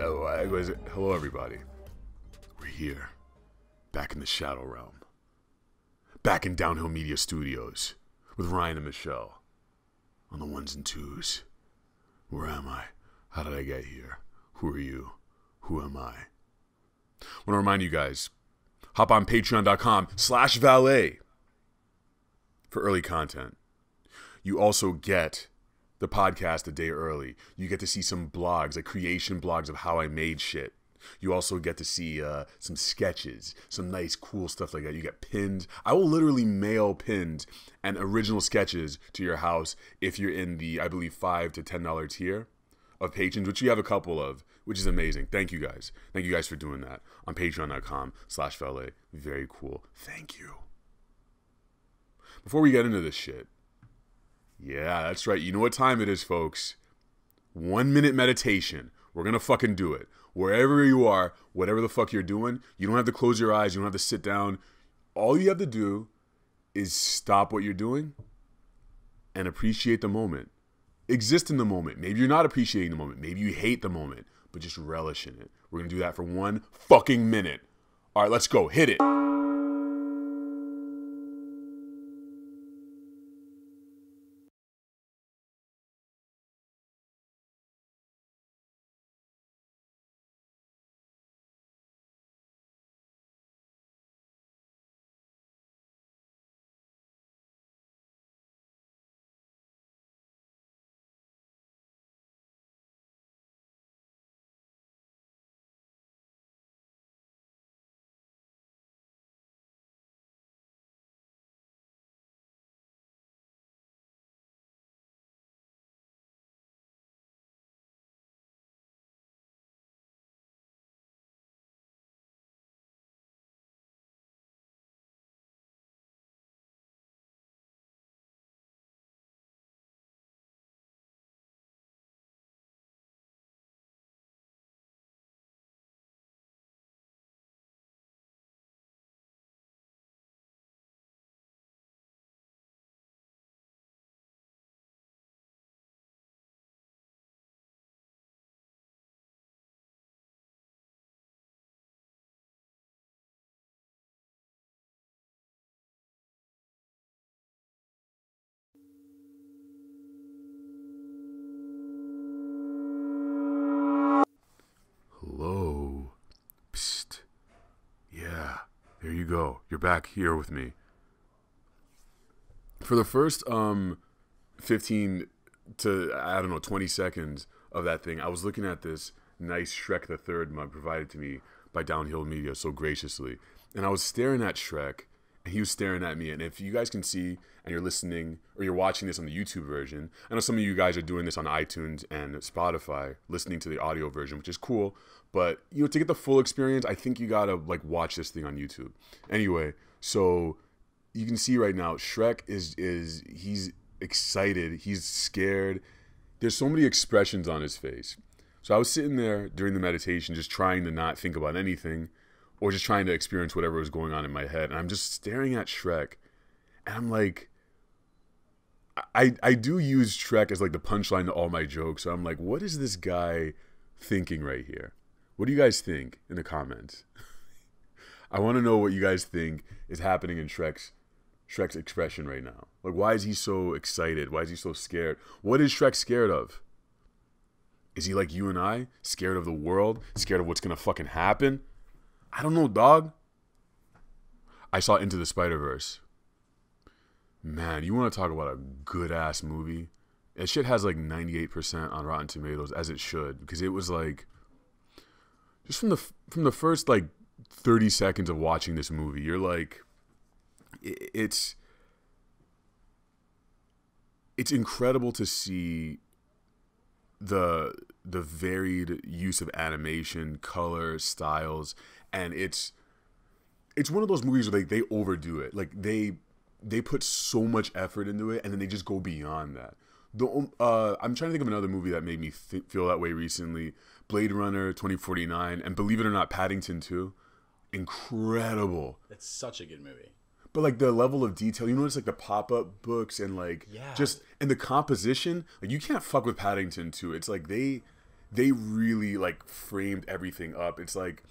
It goes, hello everybody. We're here. Back in the Shadow Realm. Back in Downhill Media Studios. With Ryan and Michelle. On the ones and twos. Where am I? How did I get here? Who are you? Who am I? I want to remind you guys. Hop on patreon.com/valet. For early content. You also get the podcast a day early. You get to see some blogs, like creation blogs of how I made shit. You also get to see some sketches, some nice cool stuff like that. You get pinned. I will literally mail pinned and original sketches to your house if you're in the, I believe, $5 to $10 tier of patrons, which you have a couple of, which is amazing. Thank you guys. Thank you guys for doing that on patreon.com/valet. Very cool. Thank you. Before we get into this shit, yeah, that's right. You know what time it is, folks. 1 minute meditation. We're going to fucking do it. Wherever you are, whatever the fuck you're doing, you don't have to close your eyes. You don't have to sit down. All you have to do is stop what you're doing and appreciate the moment. Exist in the moment. Maybe you're not appreciating the moment. Maybe you hate the moment, but just relish in it. We're going to do that for 1 fucking minute. All right, let's go. Hit it. Hello. Psst. Yeah, there you go. You're back here with me. For the first 15 to, I don't know, 20 seconds of that thing, I was looking at this nice Shrek the Third mug provided to me by Downhill Media so graciously. And I was staring at Shrek, and he was staring at me. And if you guys can see, and you're listening, or you're watching this on the YouTube version, I know some of you guys are doing this on iTunes and Spotify, listening to the audio version, which is cool. But, you know, to get the full experience, I think you gotta, like, watch this thing on YouTube. Anyway, so you can see right now, Shrek he's excited, he's scared. There's so many expressions on his face. So I was sitting there during the meditation just trying to not think about anything or just trying to experience whatever was going on in my head. And I'm just staring at Shrek, and I'm like, I do use Shrek as like the punchline to all my jokes. So I'm like, what is this guy thinking right here? What do you guys think in the comments? I want to know what you guys think is happening in Shrek's expression right now. Like, why is he so excited? Why is he so scared? What is Shrek scared of? Is he like you and I? Scared of the world? Scared of what's going to fucking happen? I don't know, dog. I saw Into the Spider-Verse. Man, you want to talk about a good-ass movie? That shit has like 98% on Rotten Tomatoes, as it should. Because it was like, just from the first like 30 seconds of watching this movie, you're like, it's incredible to see the varied use of animation, color, styles, and it's one of those movies where they overdo it. Like they put so much effort into it, and then they just go beyond that. I'm trying to think of another movie that made me feel that way recently. Blade Runner 2049, and believe it or not, Paddington 2. Incredible. It's such a good movie. But like the level of detail, you notice like the pop-up books and like just and the composition, like you can't fuck with Paddington 2. It's like they they really like framed everything up. It's like,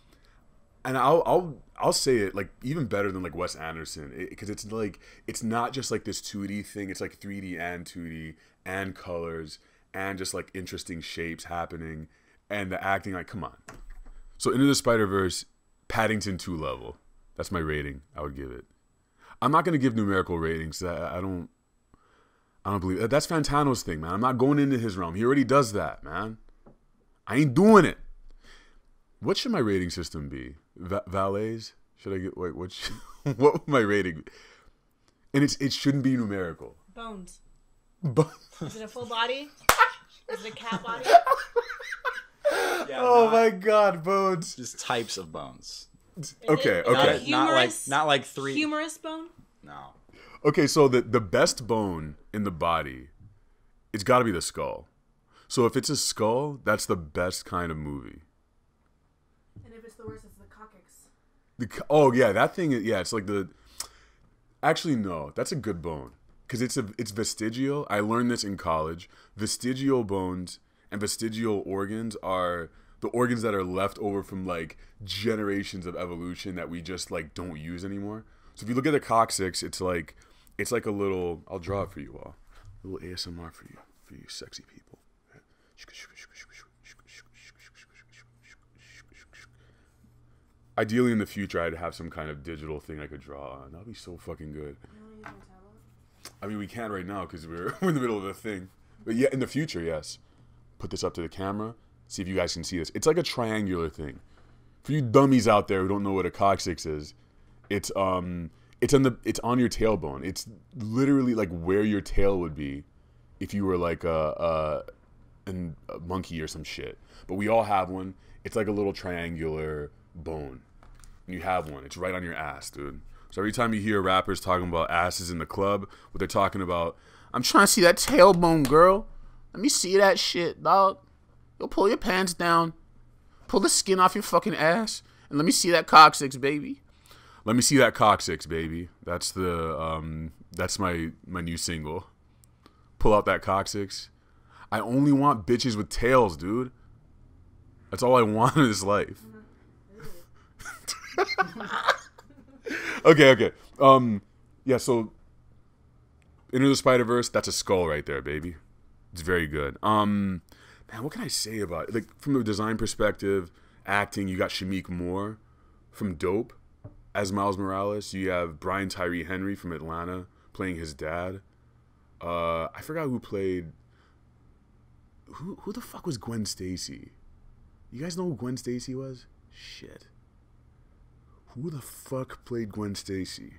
and I'll say it like even better than like Wes Anderson, because it's like it's not just like this 2D thing. It's like 3D and 2D and colors and just like interesting shapes happening, and the acting. Like, come on. So Into the Spider-Verse, Paddington 2 level. That's my rating. I would give it. I'm not gonna give numerical ratings. I don't believe that. That's Fantano's thing, man. I'm not going into his realm. He already does that, man. I ain't doing it. What should my rating system be? Valets? Should I get, wait, what would my rating be? And it shouldn't be numerical. Bones. Is it a full body? Is it a cat body? Yeah, oh my God, bones. Just types of bones. Okay. Not like 3. Humorous bone? No. Okay, so the best bone in the body, it's got to be the skull. So if it's a skull, that's the best kind of movie. And if it's the worst, it's the coccyx. Oh yeah, that thing. Yeah, it's like the. Actually, no, that's a good bone because it's vestigial. I learned this in college. Vestigial bones and vestigial organs are the organs that are left over from like generations of evolution that we just like don't use anymore. So if you look at the coccyx, it's like a little. I'll draw it for you all. A little ASMR for you sexy people. Ideally, in the future, I'd have some kind of digital thing I could draw on. That'd be so fucking good. I mean, we can't right now because we're in the middle of the thing. But yeah, in the future, yes. Put this up to the camera. See if you guys can see this. It's like a triangular thing. For you dummies out there who don't know what a coccyx is, it's on your tailbone. It's literally like where your tail would be if you were like a monkey or some shit. But we all have one. It's like a little triangular bone. And you have one. It's right on your ass, dude. So every time you hear rappers talking about asses in the club, what they're talking about, I'm trying to see that tailbone, girl. Let me see that shit, dog. You'll pull your pants down. Pull the skin off your fucking ass. And let me see that coccyx, baby. Let me see that coccyx, baby. That's that's my new single. Pull out that coccyx. I only want bitches with tails, dude. That's all I want in this life. Okay. Yeah, so Into the Spider-Verse, that's a skull right there, baby. It's very good. Man, what can I say about it? Like, from the design perspective, acting, you got Shameik Moore from Dope as Miles Morales. You have Brian Tyree Henry from Atlanta playing his dad. I forgot who played... Who the fuck was Gwen Stacy? You guys know who Gwen Stacy was? Shit. Who the fuck played Gwen Stacy?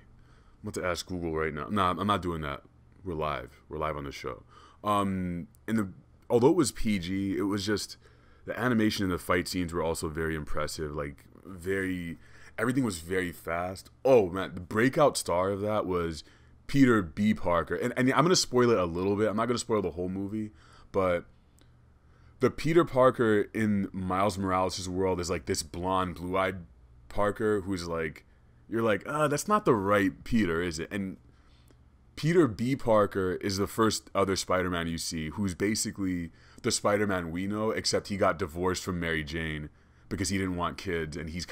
I'm about to ask Google right now. Nah, I'm not doing that. We're live. We're live on the show. Although it was PG, it was just the animation and the fight scenes were also very impressive. Like everything was very fast. Oh man, the breakout star of that was Peter B. Parker. And I'm gonna spoil it a little bit. I'm not gonna spoil the whole movie, but the Peter Parker in Miles Morales' world is like this blonde, blue-eyed Parker who's like, you're like, that's not the right Peter, is it? And Peter B. Parker is the first other Spider-Man you see who's basically the Spider-Man we know, except he got divorced from Mary Jane because he didn't want kids, and he's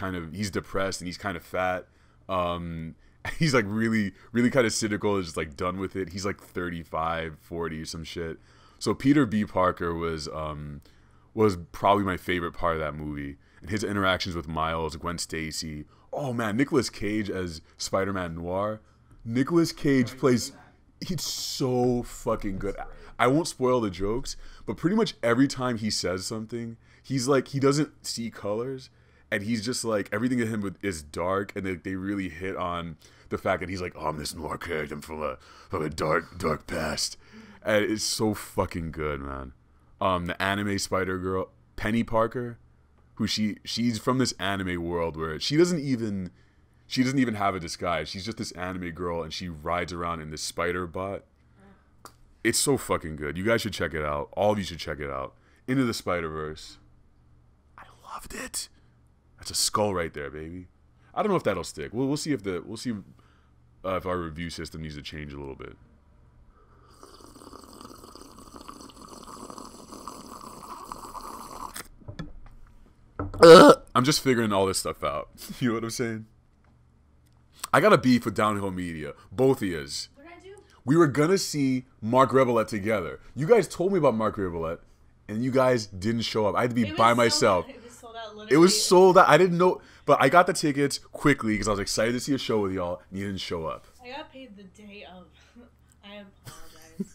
depressed and he's kind of fat. He's like really, really kind of cynical, just like done with it. He's like 35, 40, some shit. So Peter B. Parker was probably my favorite part of that movie. And his interactions with Miles, Gwen Stacy. Oh man, Nicolas Cage as Spider-Man Noir. Nicolas Cage plays... He's so fucking good. I won't spoil the jokes, but pretty much every time he says something, he's like, he doesn't see colors. And he's just like, everything in him is dark. And they really hit on the fact that he's like, oh, I'm this noir character. I'm from a dark past. And it's so fucking good, man. The anime Spider-Girl, Penny Parker, who she's from this anime world where she doesn't even have a disguise. She's just this anime girl, and she rides around in this spider bot. It's so fucking good. You guys should check it out. All of you should check it out. Into the Spider-Verse. I loved it. That's a skull right there, baby. I don't know if that'll stick. We'll see if our review system needs to change a little bit. I'm just figuring all this stuff out. You know what I'm saying? I got a beef with Downhill Media. Both of yous. What did I do? We were gonna see Marc Rebillet together. You guys told me about Marc Rebillet, and you guys didn't show up. I had to be by myself. It was sold out. Literally. It was sold out. I didn't know, but I got the tickets quickly because I was excited to see a show with y'all, and you didn't show up. I got paid the day of. I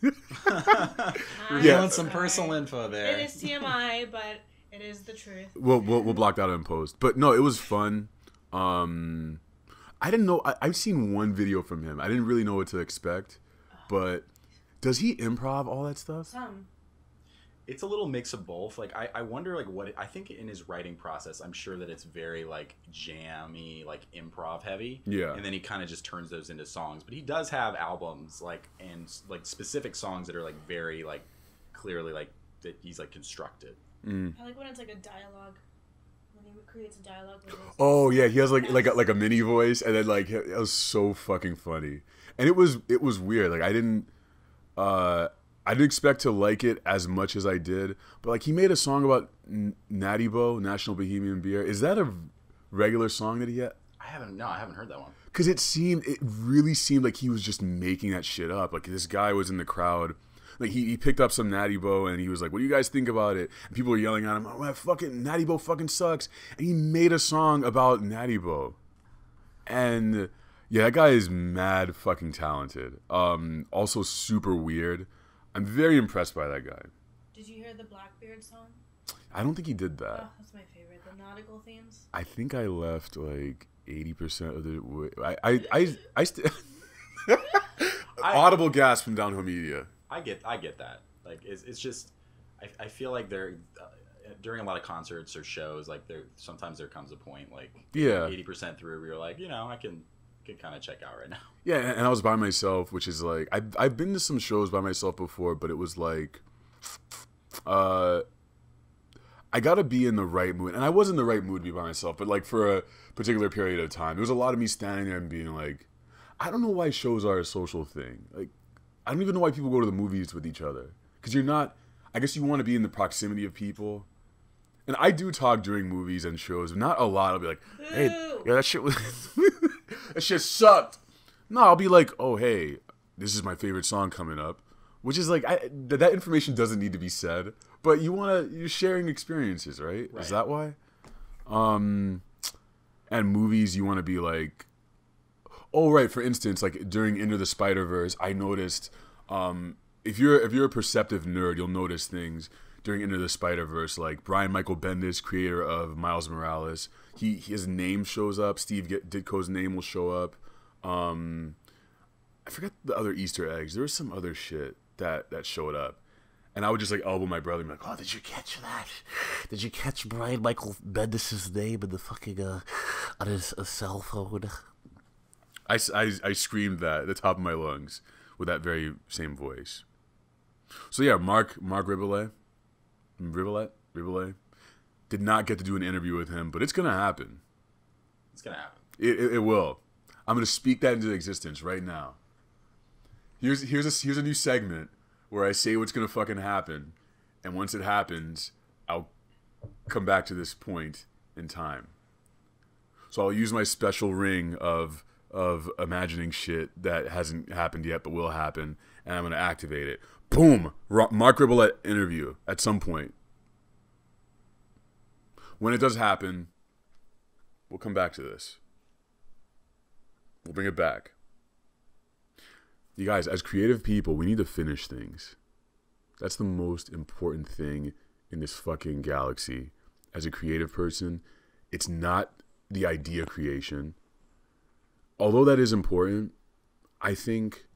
apologize. You want some personal info there. It is TMI, but it is the truth. We'll block that out in post. But no, it was fun. I didn't know. I've seen one video from him. I didn't really know what to expect. But does he improv all that stuff? Some. It's a little mix of both. Like I wonder like what I think in his writing process, I'm sure that it's very like jammy, like improv heavy. Yeah. And then he kind of just turns those into songs. But he does have albums like and like specific songs that are like very like clearly like that he's like constructed. Mm. I like when it's like a dialogue. When he creates a dialogue with his Oh yeah, he has like a mini voice, and then like it was so fucking funny, and it was weird. Like I didn't expect to like it as much as I did, but like he made a song about Natty Bo, National Bohemian Beer. Is that a regular song that he had? I haven't heard that one. Because it really seemed like he was just making that shit up. Like this guy was in the crowd. Like he picked up some Natty Bo and he was like, "What do you guys think about it?" And people were yelling at him, "Oh, that fucking Natty Bo fucking sucks." And he made a song about Natty Bo. And yeah, that guy is mad fucking talented. Also super weird. I'm very impressed by that guy. Did you hear the Blackbeard song? I don't think he did that. Oh, that's my favorite. The nautical themes. I think I left like 80% of the way. Audible gasp from Downhill Media. I get that. Like it's just I feel like there during a lot of concerts or shows like sometimes there comes a point like 80% through where you're like, you know, I can kind of check out right now. Yeah, and I was by myself, which is like I've been to some shows by myself before, but it was like I gotta be in the right mood, and I was in the right mood to be by myself, but like for a particular period of time, there was a lot of me standing there and being like, I don't know why shows are a social thing. Like I don't even know why people go to the movies with each other. Because you're not... I guess you want to be in the proximity of people. And I do talk during movies and shows. But not a lot. I'll be like, hey, yeah, that shit was... that shit sucked. No, I'll be like, oh, hey, this is my favorite song coming up. Which is like... that information doesn't need to be said. But you're sharing experiences, right? Is that why? And movies, you want to be like... Oh right, for instance, like during Into the Spider-Verse, I noticed if you're a perceptive nerd, you'll notice things during Into the Spider-Verse, like Brian Michael Bendis, creator of Miles Morales, his name shows up. Steve Ditko's name will show up. I forgot the other Easter eggs. There was some other shit that showed up, and I would just like elbow my brother and be like, "Oh, did you catch that? Did you catch Brian Michael Bendis' name in the fucking on his cell phone?" I screamed that at the top of my lungs with that very same voice. So yeah, Marc Rebillet did not get to do an interview with him, but it's gonna happen. It's gonna happen. It will. I'm gonna speak that into existence right now. Here's a new segment where I say what's gonna fucking happen, and once it happens, I'll come back to this point in time. So I'll use my special ring of imagining shit that hasn't happened yet but will happen, and I'm going to activate it. Boom! Marc Rebillet interview at some point. When it does happen, we'll come back to this. We'll bring it back. You guys, as creative people, we need to finish things. That's the most important thing in this fucking galaxy. As a creative person, it's not the idea creation. Although that is important, I think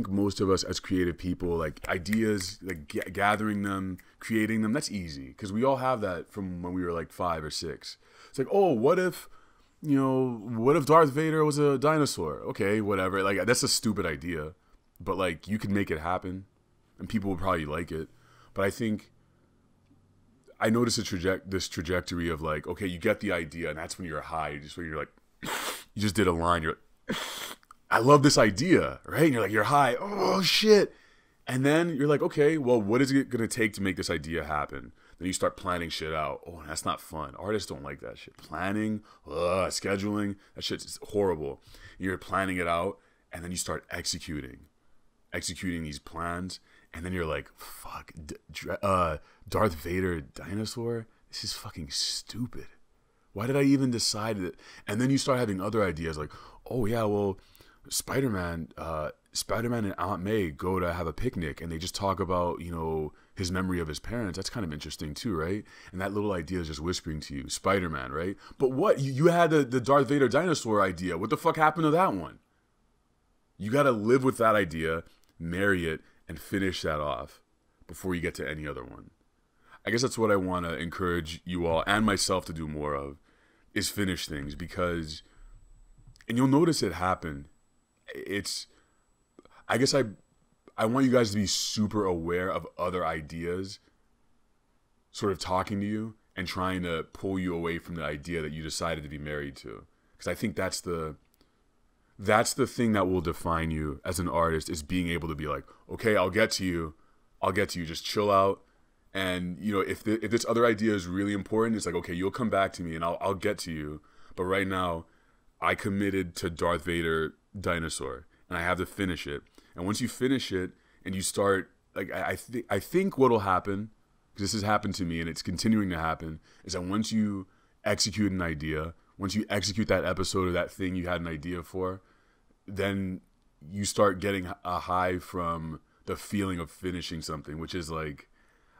most of us as creative people, like ideas, like gathering them, creating them, that's easy. Because we all have that from when we were like 5 or 6. It's like, oh, what if Darth Vader was a dinosaur? Okay, whatever. Like, that's a stupid idea. But like, you can make it happen. And people will probably like it. But I think I noticed this trajectory of like, okay, you get the idea, and that's when you're high. You're like, you just did a line. You're like, I love this idea, right? And you're like, you're high. Oh, shit. And then you're like, okay, well, what is it going to take to make this idea happen? Then you start planning shit out. Oh, that's not fun. Artists don't like that shit. Planning, scheduling, that shit's horrible. You're planning it out, and then you start executing these plans, and then you're like, fuck, Darth Vader dinosaur? This is fucking stupid. Why did I even decide it? And then you start having other ideas like, oh yeah, well, Spider-Man and Aunt May go to have a picnic and they just talk about, you know, his memory of his parents. That's kind of interesting too, right? And that little idea is just whispering to you, Spider-Man, right? But what? You had the Darth Vader dinosaur idea. What the fuck happened to that one? You got to live with that idea, marry it, and finish that off before you get to any other one. I guess that's what I want to encourage you all and myself to do more of, is finish things, because, and you'll notice it happen. I guess I want you guys to be super aware of other ideas sort of talking to you and trying to pull you away from the idea that you decided to be married to. Because I think that's the thing that will define you as an artist, is being able to be like, okay, I'll get to you, just chill out. And, you know, if this other idea is really important, it's like, okay, you'll come back to me and I'll get to you. But right now, I committed to Darth Vader dinosaur and I have to finish it. And once you finish it and you start, like, I think what'll happen, because this has happened to me and it's continuing to happen, is that once you execute an idea, once you execute that episode or that thing you had an idea for, then you start getting a high from the feeling of finishing something, which is like,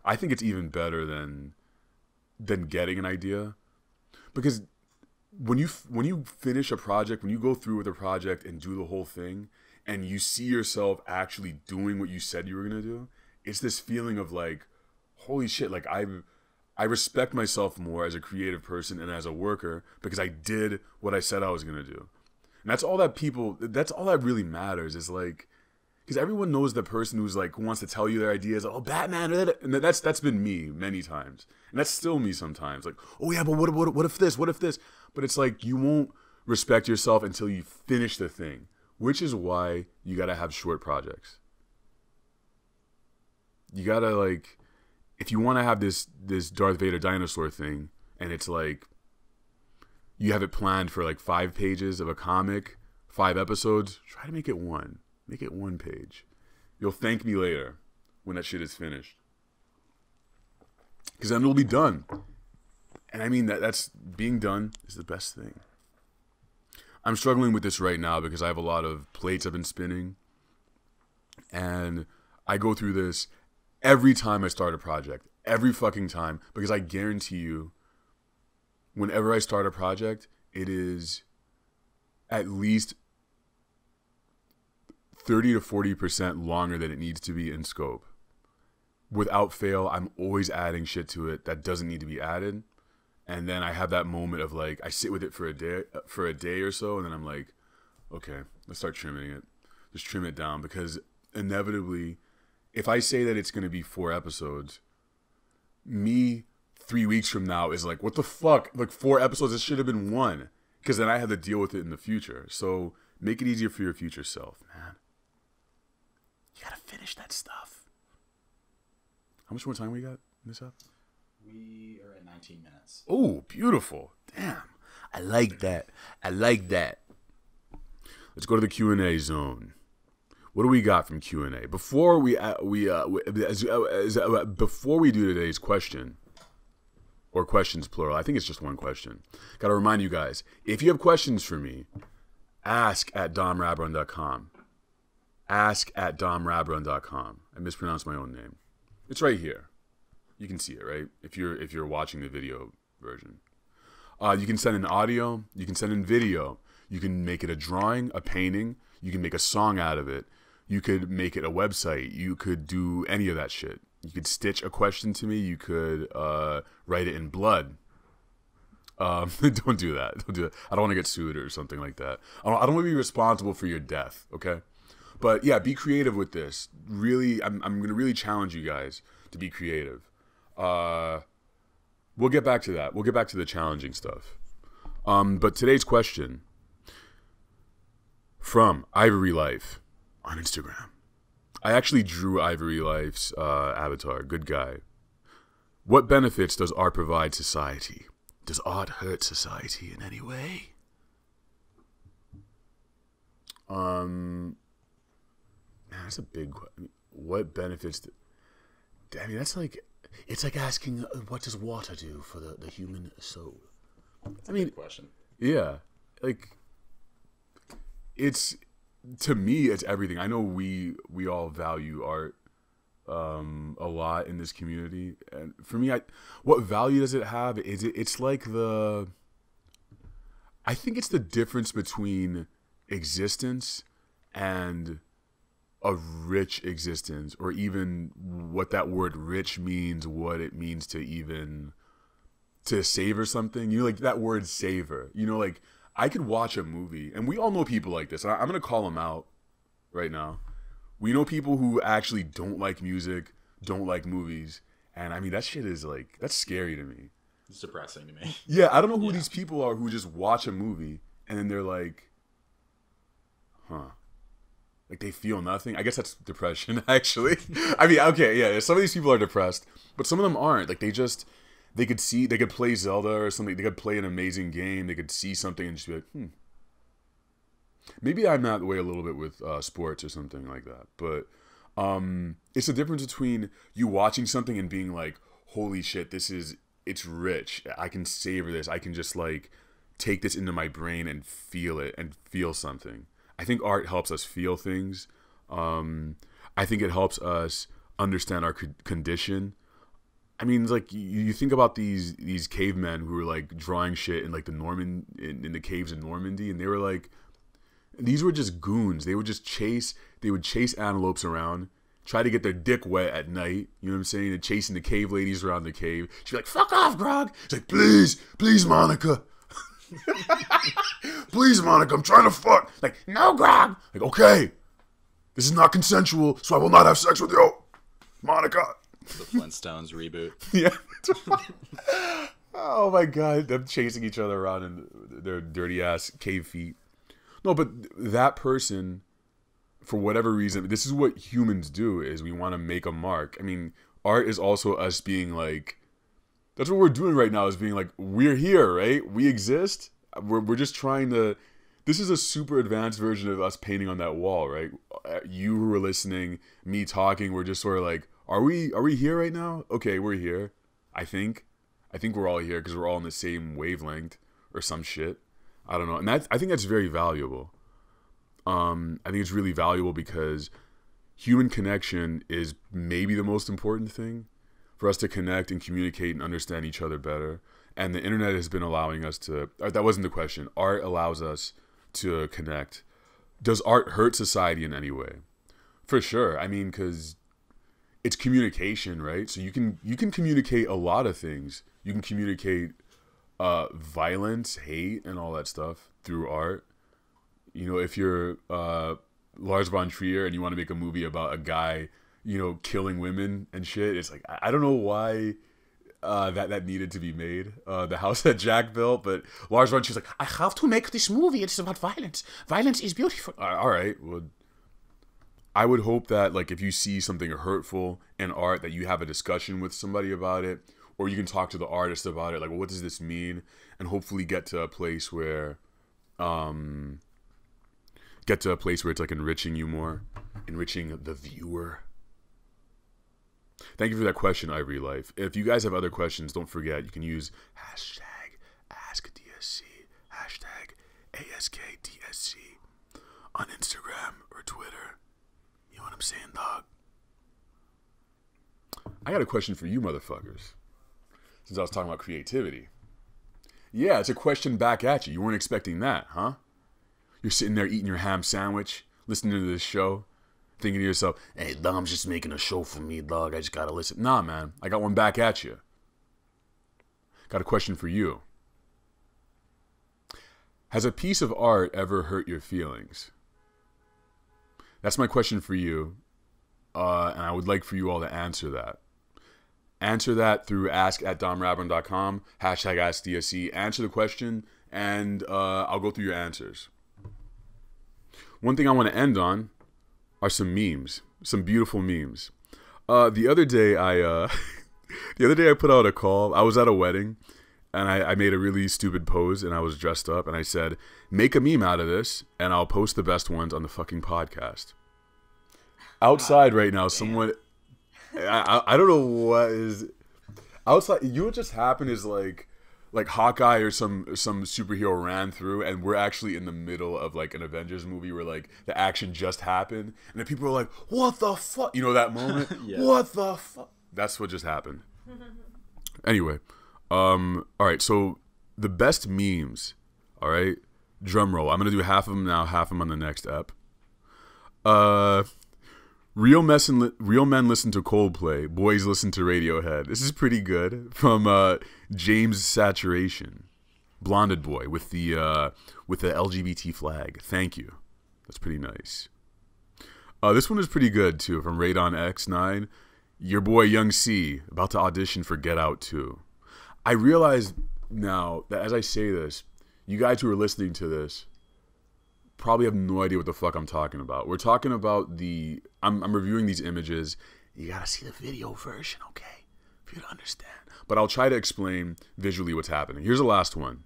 I think it's even better than getting an idea, because when you finish a project, when you go through with a project and do the whole thing, and you see yourself actually doing what you said you were gonna do, it's this feeling of like, holy shit! Like I respect myself more as a creative person and as a worker because I did what I said I was gonna do, and that's all that really matters, is like. Because everyone knows the person who's like, who wants to tell you their ideas, like, oh, Batman, and that's been me many times, and that's still me sometimes. Like, oh yeah, but what if this? What if this? But it's like, you won't respect yourself until you finish the thing, which is why you gotta have short projects. You gotta, like, if you want to have this Darth Vader dinosaur thing, and it's like, you have it planned for like 5 pages of a comic, 5 episodes, try to make it 1. Make it 1 page. You'll thank me later when that shit is finished. Because then it'll be done. And I mean, that's being done is the best thing. I'm struggling with this right now because I have a lot of plates I've been spinning. And I go through this every time I start a project. Every fucking time. Because I guarantee you, whenever I start a project, it is at least 30 to 40% longer than it needs to be in scope. Without fail, I'm always adding shit to it that doesn't need to be added. And then I have that moment of like, I sit with it for a day or so, and then I'm like, okay, let's start trimming it. Just trim it down, because inevitably, if I say that it's going to be 4 episodes, me 3 weeks from now is like, what the fuck? Like 4 episodes, it should have been 1. Because then I have to deal with it in the future. So make it easier for your future self, man. You gotta finish that stuff. How much more time we got in this up? We are at 19 minutes. Oh, beautiful. Damn. I like that. Let's go to the Q&A zone. What do we got from Q&A? Before we do today's question, or questions plural, I think it's just one question. Got to remind you guys, if you have questions for me, ask@domrabrun.com. Ask@domrabrun.com. I mispronounced my own name. It's right here. You can see it, right? If you're watching the video version. You can send in audio. You can send in video. You can make it a drawing, a painting. You can make a song out of it. You could make it a website. You could do any of that shit. You could stitch a question to me. You could write it in blood. Don't do that. Don't do that. I don't want to get sued or something like that. I don't want to be responsible for your death, okay? But yeah, be creative with this. Really, I'm going to really challenge you guys to be creative. We'll get back to that. We'll get back to the challenging stuff. But today's question from Ivory Life on Instagram. I actually drew Ivory Life's avatar. Good guy. What benefits does art provide society? Does art hurt society in any way? Man, that's a big question. What benefits? I mean, that's like, it's like asking, what does water do for the human soul? That's a good question. Yeah, like, it's, to me, it's everything. I know we all value art a lot in this community, and for me, what value does it have? It's like I think it's the difference between existence and a rich existence, or even what that word rich means, what it means to even to savor something. You know, like that word savor, you know, like I could watch a movie, and we all know people like this. I'm going to call them out right now. We know people who actually don't like music, don't like movies. And I mean, that shit is like, that's scary to me. It's depressing to me. Yeah, I don't know who these people are who just watch a movie and then they're like, huh. Like they feel nothing. I guess that's depression, actually. I mean, okay, yeah, some of these people are depressed, but some of them aren't. Like they could play Zelda or something. They could play an amazing game. They could see something and just be like, Maybe I'm that way a little bit with sports or something like that. But it's the difference between you watching something and being like, holy shit, it's rich. I can savor this. I can just like take this into my brain and feel it and feel something. I think art helps us feel things. I think it helps us understand our condition. I mean, it's like you think about these cavemen who were like drawing shit in like in the caves in Normandy, and they were like, these were just goons. They would chase antelopes around, try to get their dick wet at night. You know what I'm saying? They're chasing the cave ladies around the cave. She's like, fuck off, Grog. She's like, please, Monica. Please, Monica, I'm trying to fuck. Like, no, Grog. Like, okay, this is not consensual, so I will not have sex with you, Monica. The Flintstones reboot. Yeah. Oh my God, them chasing each other around in their dirty ass cave feet. No, but that person, for whatever reason, this is what humans do, is we want to make a mark. I mean, art is also us being like, that's what we're doing right now, is being like, we're here, right? We exist. We're just trying to, this is a super advanced version of us painting on that wall, right? You who are listening, me talking, we're just sort of like, are we here right now? Okay, we're here. I think we're all here because we're all in the same wavelength or some shit. I don't know. And I think that's very valuable. I think it's really valuable because human connection is maybe the most important thing for us to connect and communicate and understand each other better. And the internet has been allowing us to, that wasn't the question. Art allows us to connect. Does art hurt society in any way? For sure. I mean, because it's communication, right? So you can communicate a lot of things. You can communicate violence, hate, and all that stuff through art. You know, if you're Lars von Trier and you want to make a movie about a guy, you know, killing women and shit, it's like, I don't know why that needed to be made. The house that Jack built, but Lars von Trier's like, I have to make this movie. It's about violence. Violence is beautiful. All right, well, I would hope that, like, if you see something hurtful in art, that you have a discussion with somebody about it, or you can talk to the artist about it. Like, well, what does this mean? And hopefully get to a place where, it's like enriching you more, enriching the viewer. Thank you for that question, Ivory Life. If you guys have other questions, don't forget, you can use #AskDSC, #AskDSC on Instagram or Twitter. You know what I'm saying, dog? I got a question for you motherfuckers, since I was talking about creativity. Yeah, it's a question back at you. You weren't expecting that, huh? You're sitting there eating your ham sandwich, listening to this show, thinking to yourself, hey, Dom's just making a show for me, dog. I just gotta listen. Nah, man. I got one back at you. Got a question for you. Has a piece of art ever hurt your feelings? That's my question for you. And I would like for you all to answer that. Answer that through ask@domrabron.com, #AskDSC. Answer the question, and I'll go through your answers. One thing I want to end on are some memes, some beautiful memes. The other day, The other day I put out a call. I was at a wedding, and I made a really stupid pose, and I was dressed up, and I said, make a meme out of this, and I'll post the best ones on the fucking podcast. Outside right now, someone... I don't know what is... Outside, you know what just happened is like Hawkeye or some superhero ran through, and we're actually in the middle of like an Avengers movie where like the action just happened, and then people are like, what the fuck? You know that moment? Yeah. What the fuck? That's what just happened. Anyway, all right, so the best memes, all right? Drum roll. I'm going to do half of them now, half of them on the next ep. Real men listen to Coldplay. Boys listen to Radiohead. This is pretty good. From James Saturation, Blonded Boy with the LGBT flag. Thank you. That's pretty nice. This one is pretty good too. From Radon X9, your boy Young C about to audition for Get Out 2. I realize now that as I say this, you guys who are listening to this probably have no idea what the fuck I'm talking about. We're talking about I'm reviewing these images. You gotta see the video version, okay? For you to understand. But I'll try to explain visually what's happening. Here's the last one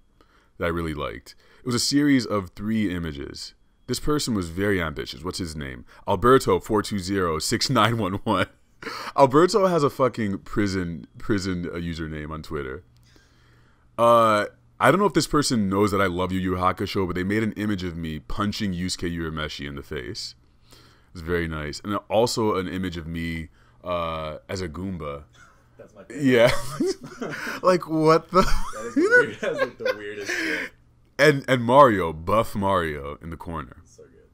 that I really liked. It was a series of 3 images. This person was very ambitious. What's his name? Alberto4206911. Alberto has a fucking prison username on Twitter. I don't know if this person knows that I love Yu Yu Hakusho, but they made an image of me punching Yusuke Urameshi in the face. It's very nice. And also an image of me as a Goomba. That's my favorite. Yeah. Like, what the... That's like the weirdest shit. And Mario, buff Mario in the corner. So good.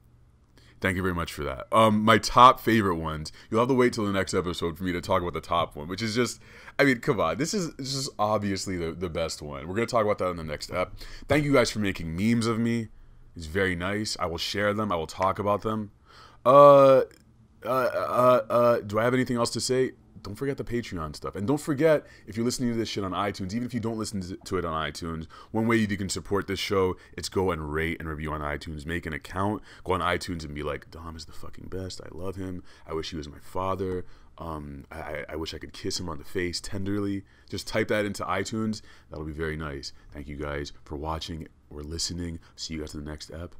Thank you very much for that. My top favorite ones, you'll have to wait till the next episode for me to talk about the top one, which is just... I mean, come on. This is just obviously the best one. We're going to talk about that in the next ep. Thank you guys for making memes of me. It's very nice. I will share them. I will talk about them. Do I have anything else to say? Don't forget the Patreon stuff. And don't forget, if you're listening to this shit on iTunes, even if you don't listen to it on iTunes, one way you can support this show is go and rate and review on iTunes. Make an account. Go on iTunes and be like, Dom is the fucking best. I love him. I wish he was my father. I wish I could kiss him on the face tenderly. Just type that into iTunes. That'll be very nice. Thank you guys for watching or listening. See you guys in the next ep.